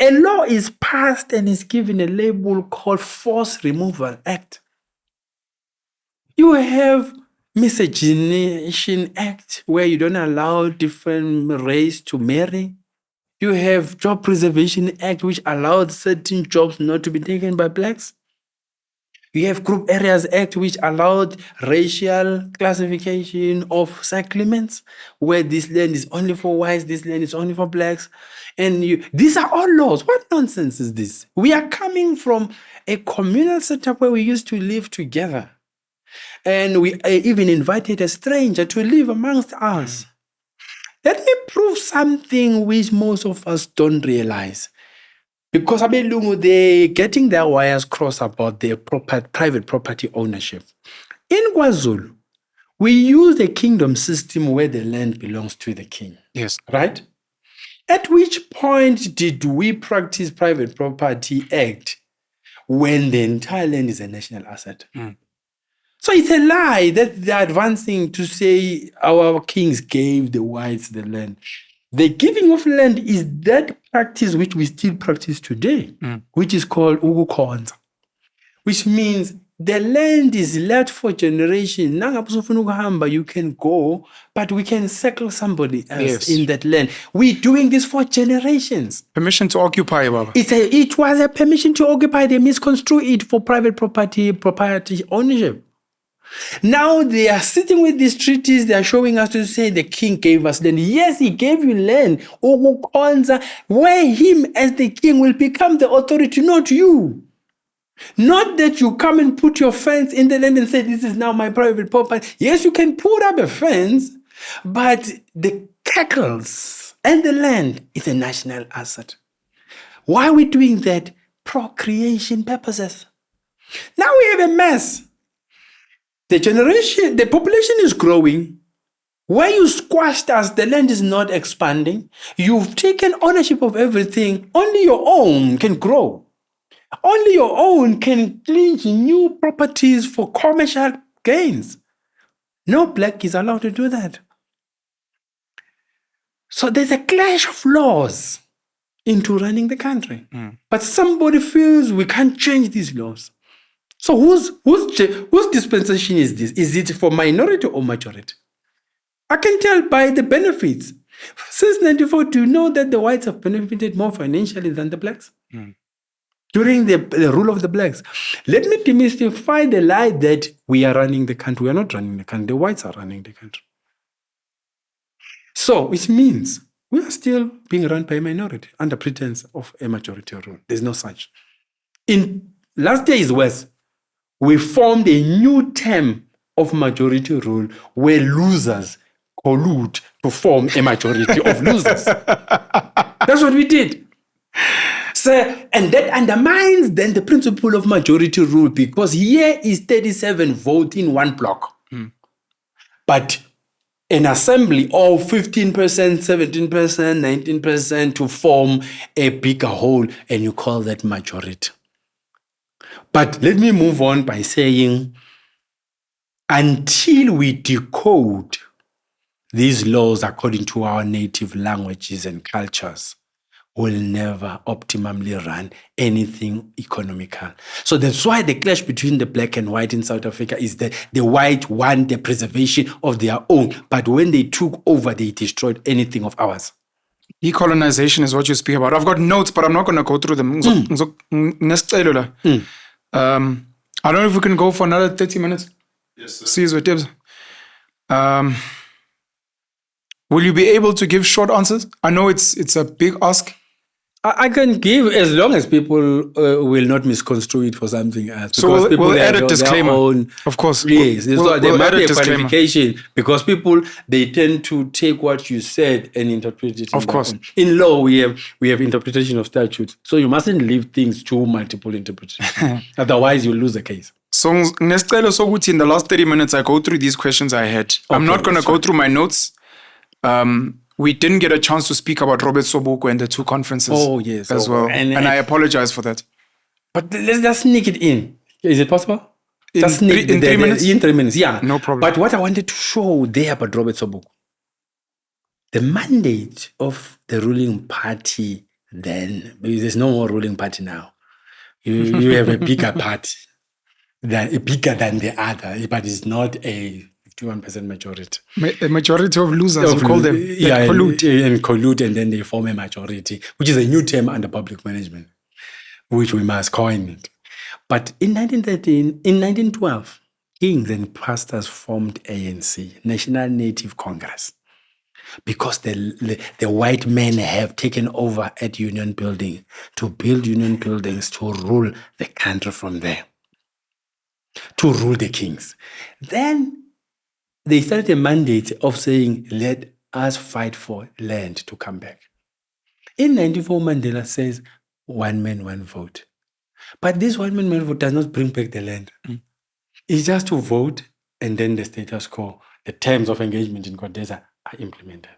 a law is passed and is given a label called Forced Removal Act. You have Miscegenation Act, where you don't allow different race to marry. You have Job Preservation Act, which allowed certain jobs not to be taken by blacks. You have Group Areas Act, which allowed racial classification of settlements, where this land is only for whites, this land is only for blacks. And these are all laws. What nonsense is this? We are coming from a communal setup where we used to live together. And we even invited a stranger to live amongst us. Let me prove something which most of us don't realize. Because they're getting their wires crossed about their private property ownership. In KwaZulu, we use the kingdom system where the land belongs to the king. Yes. Right? At which point did we practice Private Property Act when the entire land is a national asset? So it's a lie that they're advancing to say our kings gave the whites the land. The giving of land is that practice which we still practice today, which is called Ukukhonza, which means the land is left for generation. You can go, but we can settle somebody else in that land. We're doing this for generations. Permission to occupy, Baba. It was a permission to occupy. They misconstrue it for private property ownership. Now they are sitting with these treaties. They are showing us to say the king gave us land. Yes, he gave you land. Ukukhonza, where him as the king will become the authority, not you. Not that you come and put your fence in the land and say, this is now my private property. Yes, you can put up a fence, but the cackles and the land is a national asset. Why are we doing that? Procreation purposes. Now we have a mess. The population is growing. Where you squashed us, the land is not expanding. You've taken ownership of everything. Only your own can grow. Only your own can clinch new properties for commercial gains. No black is allowed to do that. So there's a clash of laws into running the country. But somebody feels we can't change these laws. So whose dispensation is this? Is it for minority or majority? I can tell by the benefits. Since 1994, do you know that the whites have benefited more financially than the blacks? During the rule of the blacks. Let me demystify the lie that we are running the country. We are not running the country. The whites are running the country. So which means we are still being run by a minority under pretense of a majority rule. There's no such. In last year is worse. We formed a new term of majority rule where losers collude to form a majority of losers. That's what we did. So, and that undermines then the principle of majority rule, because here is 37 vote in one block. But an assembly of 15%, 17%, 19% to form a bigger whole, and you call that majority. But let me move on by saying, until we decode these laws according to our native languages and cultures, we'll never optimally run anything economical. So that's why the clash between the black and white in South Africa is that the white want the preservation of their own, but when they took over, they destroyed anything of ours. Decolonization is what you speak about. I've got notes, but I'm not going to go through them. I don't know if we can go for another 30 minutes. Yes, sir. See what tips. Will you be able to give short answers? I know it's a big ask. I can give, as long as people will not misconstrue it for something else. So we'll add a disclaimer. Of course. Yes. So there might be a disclaimer. qualification, because people, they tend to take what you said and interpret it. Of course. In law, we have interpretation of statutes. So you mustn't leave things to multiple interpretations. Otherwise, you'll lose the case. So in the last 30 minutes, I go through these questions I had. I'm not going to go through my notes. We didn't get a chance to speak about Robert Sobukwe and the two conferences as well. And I apologize for that. But let's just sneak it in. Is it possible? In 3 minutes? In 3 minutes, yeah. No problem. But what I wanted to show there about Robert Sobukwe, the mandate of the ruling party then because there's no more ruling party now. You have a bigger party, bigger than the other, but it's not a 51% majority. A majority of losers, you call them. Yeah, collude. And collude, and then they form a majority, which is a new term under public management, which we must coin it. But in 1912, kings and pastors formed ANC, National Native Congress, because the white men have taken over at Union Building to build Union Buildings to rule the country from there, to rule the kings. Then they started a mandate of saying, let us fight for land to come back. In 1994, Mandela says, one man, one vote. But this one man, one vote does not bring back the land. It's just to vote, and then the status quo, the terms of engagement in Kodesa are implemented.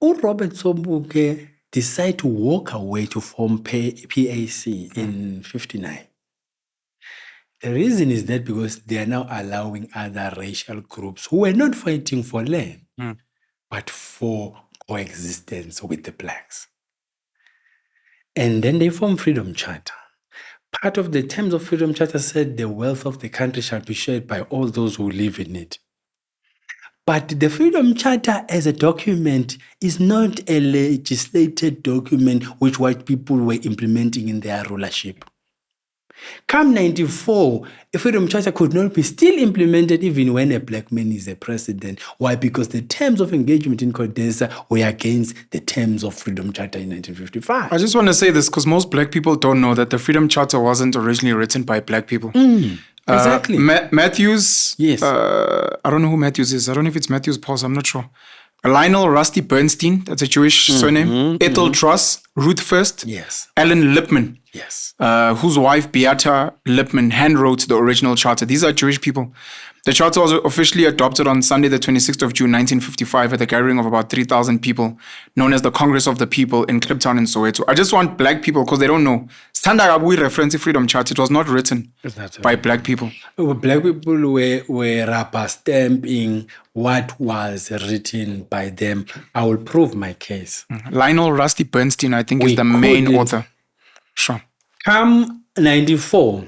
Robert Sobukwe decided to walk away to form PAC in 1959. The reason is that because they are now allowing other racial groups who were not fighting for land, but for coexistence with the blacks. And then they formed Freedom Charter. Part of the terms of Freedom Charter said the wealth of the country shall be shared by all those who live in it. But the Freedom Charter as a document is not a legislated document which white people were implementing in their rulership. Come 1994, a Freedom Charter could not be still implemented even when a black man is a president. Why? Because the terms of engagement in Kodesa were against the terms of Freedom Charter in 1955. I just want to say this because most black people don't know that the Freedom Charter wasn't originally written by black people. Exactly. Matthews. Yes. I don't know who Matthews is. I don't know if it's Matthews Paul. I'm not sure. Lionel Rusty Bernstein, that's a Jewish surname. Ethel Truss, Ruth First. Yes. Alan Lipman. Yes. Whose wife, Beata Lipman, handwrote the original charter. These are Jewish people. The charter was officially adopted on Sunday, the 26th of June, 1955, at a gathering of about 3,000 people, known as the Congress of the People in Kliptown in Soweto. I just want black people, because they don't know. Standard reference to Freedom Charter. It was not written by black people. Black people were rubber stamping what was written by them. I will prove my case. Lionel Rusty Bernstein, I think, is the main author. Sure. Come 94,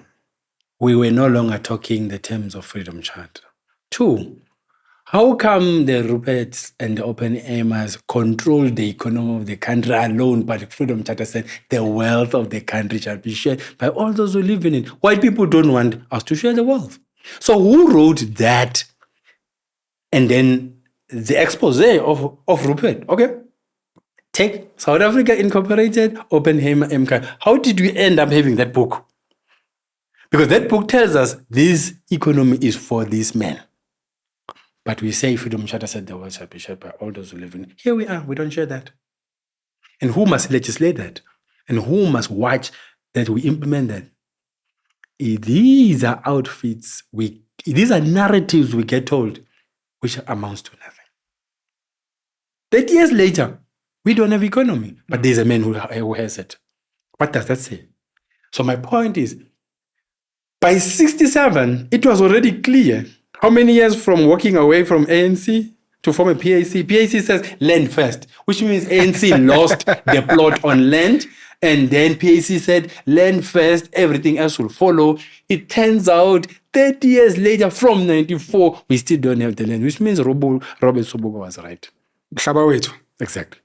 we were no longer talking the terms of Freedom Charter. 2, how come the Ruperts and the Open-Aimers control the economy of the country alone, but the Freedom Charter said the wealth of the country shall be shared by all those who live in it? White people don't want us to share the wealth. So who wrote that? And then the expose of Rupert, okay? Take South Africa Incorporated, Oppenheimer, MK. How did we end up having that book? Because that book tells us this economy is for these men. But we say Freedom Charter said the world shall be shared by all those who live in it. Here we are, we don't share that. And who must legislate that? And who must watch that we implement that? These are outfits, these are narratives we get told, which amounts to nothing. 30 years later, we don't have economy, but there's a man who has it. What does that say? So my point is, by 67, it was already clear. How many years from walking away from ANC to form a PAC? PAC says land first, which means ANC lost the plot on land. And then PAC said land first, everything else will follow. It turns out 30 years later from 94, we still don't have the land, which means Robert Sobukwe was right. Exactly.